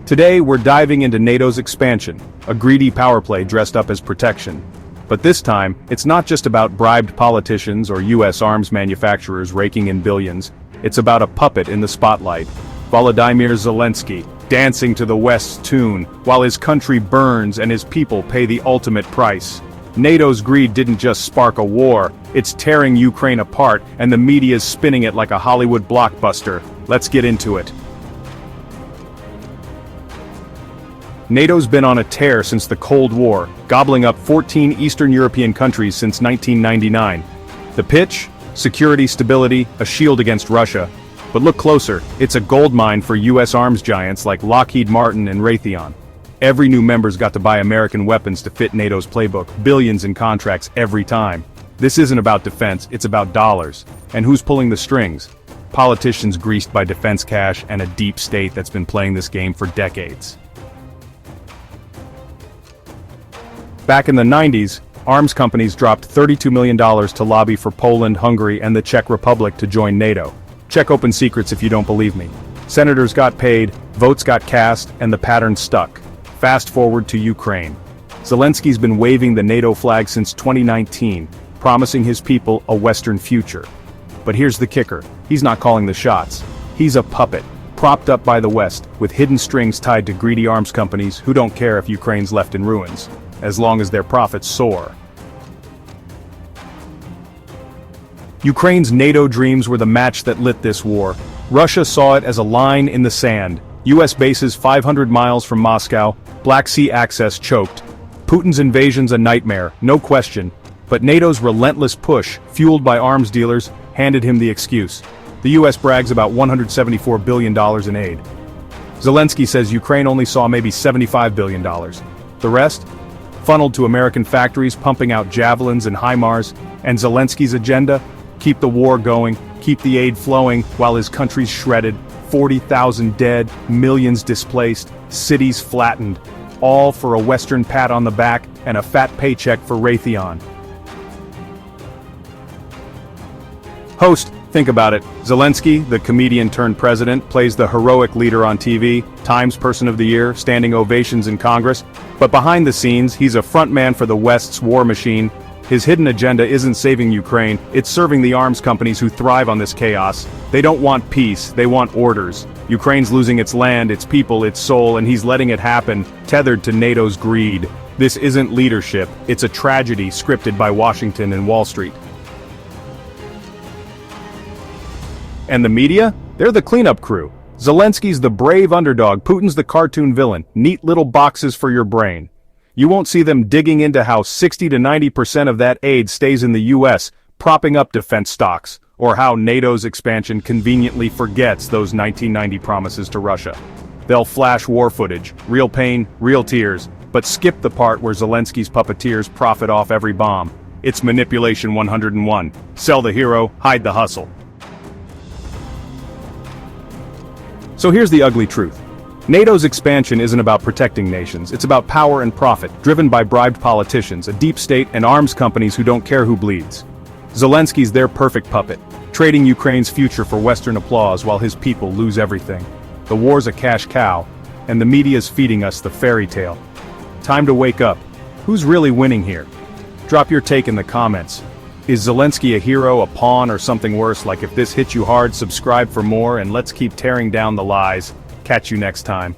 Today we're diving into NATO's expansion, a greedy power play dressed up as protection. But this time, it's not just about bribed politicians or US arms manufacturers raking in billions, it's about a puppet in the spotlight, Volodymyr Zelensky, dancing to the West's tune, while his country burns and his people pay the ultimate price. NATO's greed didn't just spark a war, it's tearing Ukraine apart, and the media's spinning it like a Hollywood blockbuster. Let's get into it. NATO's been on a tear since the Cold War, gobbling up 14 Eastern European countries since 1999. The pitch? Security, stability, a shield against Russia. But look closer, it's a goldmine for US arms giants like Lockheed Martin and Raytheon. Every new member's got to buy American weapons to fit NATO's playbook, billions in contracts every time. This isn't about defense, it's about dollars. And who's pulling the strings? Politicians greased by defense cash and a deep state that's been playing this game for decades. Back in the 90s, arms companies dropped $32 million to lobby for Poland, Hungary, and the Czech Republic to join NATO. Check open secrets if you don't believe me. Senators got paid, votes got cast, and the pattern stuck. Fast forward to Ukraine. Zelensky's been waving the NATO flag since 2019, promising his people a Western future. But here's the kicker, he's not calling the shots. He's a puppet, propped up by the West, with hidden strings tied to greedy arms companies who don't care if Ukraine's left in ruins, as long as their profits soar. Ukraine's NATO dreams were the match that lit this war. Russia saw it as a line in the sand. US bases 500 miles from Moscow, Black Sea access choked. Putin's invasion's a nightmare, no question. But NATO's relentless push, fueled by arms dealers, handed him the excuse. The US brags about $174 billion in aid. Zelensky says Ukraine only saw maybe $75 billion. The rest? Funneled to American factories pumping out javelins and HIMARS, and Zelensky's agenda? Keep the war going, keep the aid flowing while his country's shredded, 40,000 dead, millions displaced, cities flattened, all for a Western pat on the back and a fat paycheck for Raytheon. Host, think about it. Zelensky, the comedian turned president, plays the heroic leader on TV, Times Person of the Year, standing ovations in Congress. But behind the scenes, he's a frontman for the West's war machine. His hidden agenda isn't saving Ukraine, it's serving the arms companies who thrive on this chaos. They don't want peace, they want orders. Ukraine's losing its land, its people, its soul, and he's letting it happen, tethered to NATO's greed. This isn't leadership, it's a tragedy scripted by Washington and Wall Street. And the media? They're the cleanup crew. Zelensky's the brave underdog, Putin's the cartoon villain, neat little boxes for your brain. You won't see them digging into how 60 to 90% of that aid stays in the US, propping up defense stocks, or how NATO's expansion conveniently forgets those 1990 promises to Russia. They'll flash war footage, real pain, real tears, but skip the part where Zelensky's puppeteers profit off every bomb. It's manipulation 101. Sell the hero, hide the hustle. So here's the ugly truth. NATO's expansion isn't about protecting nations, it's about power and profit, driven by bribed politicians, a deep state, and arms companies who don't care who bleeds. Zelensky's their perfect puppet, trading Ukraine's future for Western applause while his people lose everything. The war's a cash cow, and the media's feeding us the fairy tale. Time to wake up. Who's really winning here? Drop your take in the comments. Is Zelensky a hero, a pawn, or something worse? Like, if this hit you hard, subscribe for more, and let's keep tearing down the lies. Catch you next time.